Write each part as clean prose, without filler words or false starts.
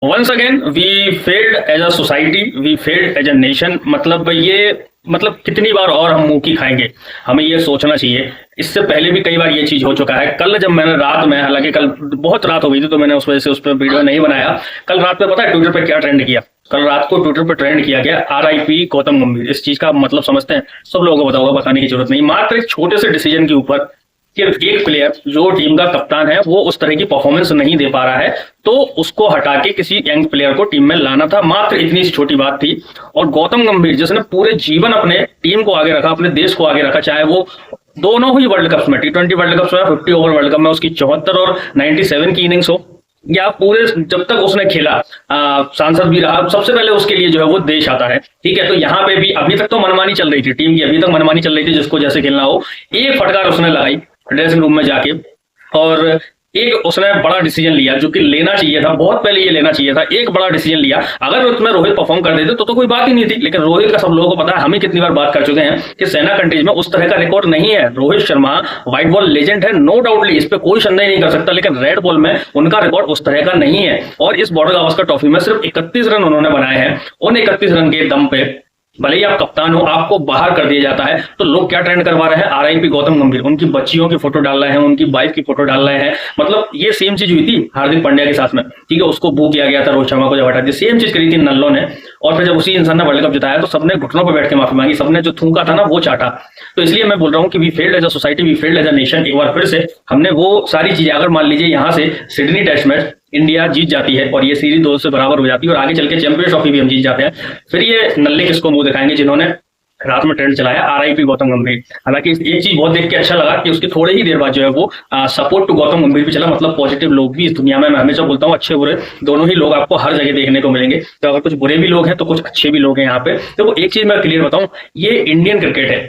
Once again we failed as a society, we failed as a nation. मतलब कितनी बार और हम मुंह की खाएंगे, हमें ये सोचना चाहिए। इससे पहले भी कई बार ये चीज हो चुका है। कल जब मैंने रात में, हालांकि कल बहुत रात हो गई थी तो मैंने उस वजह से उस पर वीडियो नहीं बनाया। कल रात में पता है ट्विटर पे क्या ट्रेंड किया? कल रात को ट्विटर पे ट्रेंड किया गया RIP गौतम गंभीर। इस चीज का मतलब समझते हैं? सब लोगों को पता होगा, बताने की जरूरत नहीं। मात्र एक छोटे से डिसीजन के ऊपर कि एक प्लेयर जो टीम का कप्तान है वो उस तरह की परफॉर्मेंस नहीं दे पा रहा है, तो उसको हटा के किसी यंग प्लेयर को टीम में लाना था। मात्र इतनी सी छोटी बात थी। और गौतम गंभीर जिसने पूरे जीवन अपने टीम को आगे रखा, अपने देश को आगे रखा, चाहे वो दोनों ही वर्ल्ड कप में, T20 वर्ल्ड कप में, 50 ओवर वर्ल्ड कप में उसकी 74 और 97 की इनिंग्स हो, या पूरे जब तक उसने खेला सांसद भी रहा, सबसे पहले उसके लिए जो है वो देश आता है। ठीक है, तो यहाँ पे भी अभी तक तो मनमानी चल रही थी टीम की, अभी तक मनमानी चल रही थी, जिसको जैसे खेलना हो। एक फटकार उसने लगाई ड्रेसिंग रूम में जाके, और एक उसने बड़ा डिसीजन लिया जो कि लेना चाहिए था, बहुत पहले ये लेना चाहिए था। एक बड़ा डिसीजन लिया। अगर उसमें रोहित परफॉर्म कर देते तो कोई बात ही नहीं थी, लेकिन रोहित का सब लोगों को पता है, हम ही कितनी बार बात कर चुके हैं कि सेना कंट्रीज में उस तरह का रिकॉर्ड नहीं है। Rohit Sharma white ball legend है, नो डाउटली, इस पे कोई संदेह नहीं कर सकता, लेकिन रेड बॉल में उनका रिकॉर्ड उस तरह का नहीं है। और इस बॉर्डर गावस्कर ट्रॉफी में सिर्फ 31 रन उन्होंने बनाए हैं। उन 31 रन के दम पे भले ही आप कप्तान हो, आपको बाहर कर दिया जाता है, तो लोग क्या ट्रेंड करवा रहे हैं? RIP गौतम गंभीर। उनकी बच्चियों की फोटो डाल रहे हैं, उनकी वाइफ की फोटो डाल रहे हैं। मतलब ये सेम चीज हुई थी हार्दिक पांड्या के साथ में। ठीक है, उसको बू किया गया था रोहित शर्मा को जब हटा दिया, सेम चीज करी थी नल्लों ने। और फिर जब उसी इंसान ने वर्ल्ड कप जिताया तो सबने घुटनों पर बैठ के माफी मांगी, सबने जो थूका था ना वो चाटा। तो इसलिए मैं बोल रहा हूँ कि we failed as a society, we failed as a nation. एक बार फिर से हमने वो सारी चीजें, अगर मान लीजिए यहाँ से सिडनी टेस्ट मैच इंडिया जीत जाती है और ये सीरीज 2 से बराबर हो जाती है और आगे चल के चैंपियंस ट्रॉफी भी हम जीत जाते हैं, फिर ये नल्ले किसको मुंह दिखाएंगे जिन्होंने रात में ट्रेंड चलाया RIP गौतम गंभीर। हालांकि एक चीज बहुत देख के अच्छा लगा कि उसके थोड़े ही देर बाद जो है वो सपोर्ट टू गौतम गंभीर भी चला। मतलब पॉजिटिव लोग भी इस दुनिया में, मैं हमेशा बोलता हूँ, अच्छे बुरे दोनों ही लोग आपको हर जगह देखने को मिलेंगे। तो अगर कुछ बुरे भी लोग हैं तो कुछ अच्छे भी लोग हैं यहाँ पे। तो वो एक चीज मैं क्लियर बताऊं, ये इंडियन क्रिकेट है,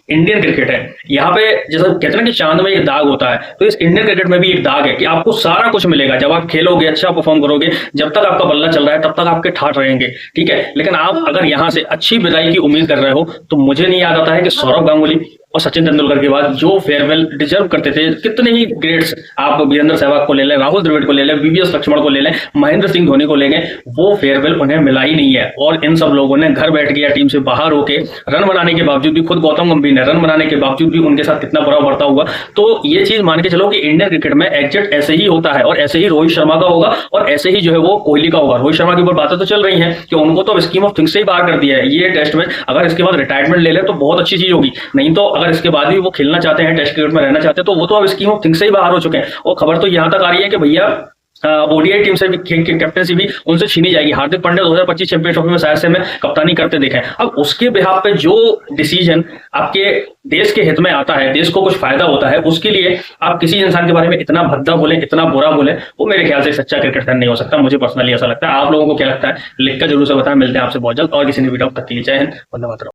इंडियन क्रिकेट है। यहाँ पे जैसा कहते हैं ना कि चांद में एक दाग होता है, तो इस इंडियन क्रिकेट में भी एक दाग है कि आपको सारा कुछ मिलेगा जब आप खेलोगे, अच्छा परफॉर्म करोगे। जब तक आपका बल्ला चल रहा है तब तक आपके ठाठ रहेंगे। ठीक है, लेकिन आप अगर यहाँ से अच्छी विदाई की उम्मीद कर रहे हो, तो मुझे नहीं याद आता है कि सौरव गांगुली और सचिन तेंदुलकर के बाद जो फेयरवेल डिजर्व करते थे, कितने ही ग्रेट्स, आप वीरेंद्र सहवाग को ले लें, राहुल द्रविड़ को ले लें, VVS लक्ष्मण को ले लें, महेंद्र सिंह धोनी को ले लें, वो फेयरवेल उन्हें मिला ही नहीं है। और इन सब लोगों ने घर बैठ गया, टीम से बाहर होके रन बनाने के बावजूद भी, खुद गौतम गंभीर ने रन बनाने के बावजूद भी उनके साथ कितना बुरा बर्ताव हुआ। तो ये चीज मान के चलो कि इंडियन क्रिकेट में एग्जिट ऐसे ही होता है, और ऐसे ही रोहित शर्मा का होगा, और ऐसे ही जो है वो कोहली का होगा। रोहित शर्मा के ऊपर बातें तो चल रही हैं कि उनको तो स्कीम ऑफ थिंग्स से ही बाहर कर दिया है ये टेस्ट में, अगर इसके बाद रिटायरमेंट ले ले तो बहुत अच्छी चीज होगी। नहीं तो अगर इसके बाद भी वो खेलना चाहते हैं, टेस्ट क्रिकेट में रहना चाहते हैं, तो वो तो अब स्कीम ऑफ थिंग्स से ही बाहर हो चुके हैं। और खबर तो यहां तक आ रही है कि भैया ODI टीम से भी कैप्टनसी भी उनसे छीनी जाएगी। हार्दिक पांड्या 2025 चैंपियन ट्रॉफी में शायद से में कप्तानी करते देखे। अब उसके बिहाफ पे जो डिसीजन आपके देश के हित में आता है, देश को कुछ फायदा होता है, उसके लिए आप किसी इंसान के बारे में इतना भद्दा बोले, इतना बुरा बोले, वो मेरे ख्याल से सच्चा क्रिकेट फैन नहीं हो सकता। मुझे पर्सनली ऐसा लगता है। आप लोगों को क्या लगता है लिख कर जरूर से बताएं। मिलते हैं आपसे बहुत जल्द और किसी ने वीडियो। तक के लिए जय हिंद, वंदे मातरम।